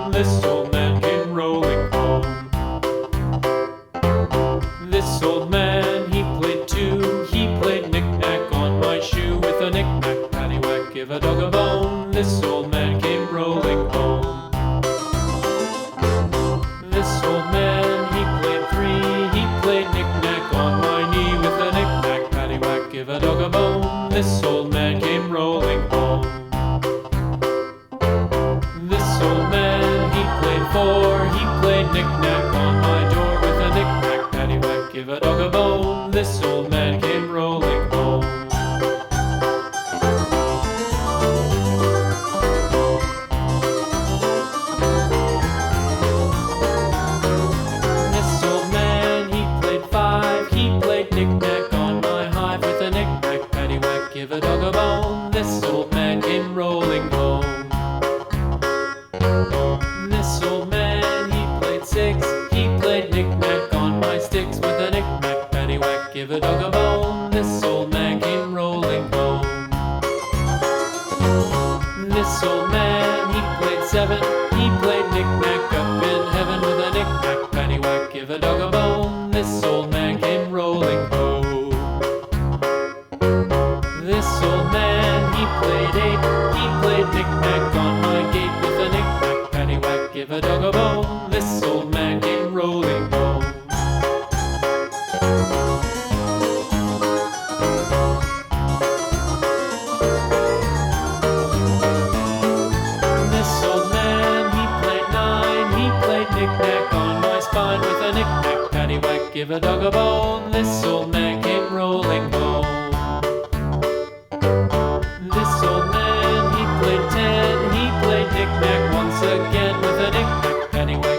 bone. This old man came rolling home. This old man, he played too. He played knick-knack on my shoe. With a knick-knack, paddywhack, give a dog a bone. This old man came rolling home. This old man, he played three. He played knick-knack on my knee. With a knick-knack, paddywhack, give a dog a bone. This old man came rolling home. This old man, he played four. He played knick-knack on my door. With a knick-knack, paddywhack, give a dog a bone. This old man came rolling home. This old man, he played five. He played knick-knack on my hive. With a knick-knack, paddywhack, give a dog a bone. This old man came rolling home. This old man, he played six. He played knick-knack on my sticks. With a knick-knack, paddywhack, give a dog a bone. This old man came rolling home. This old man, he played seven. He played knick-knack up in heaven. With a knick-knack, paddywhack, give a dog a bone. This old man came rolling home. This old man, he played eight. He played knick-knack on my gate. With a knick-knack, paddywhack, give a dog a bone. This old man came rolling home. This old man, he played nine. He played knick-knack on my spine. With a knick-knack, paddywhack, give a dog a bone. This old man came rolling home. This old man, he played ten. He played knick-knack once again. With a knick-knack, paddywhack,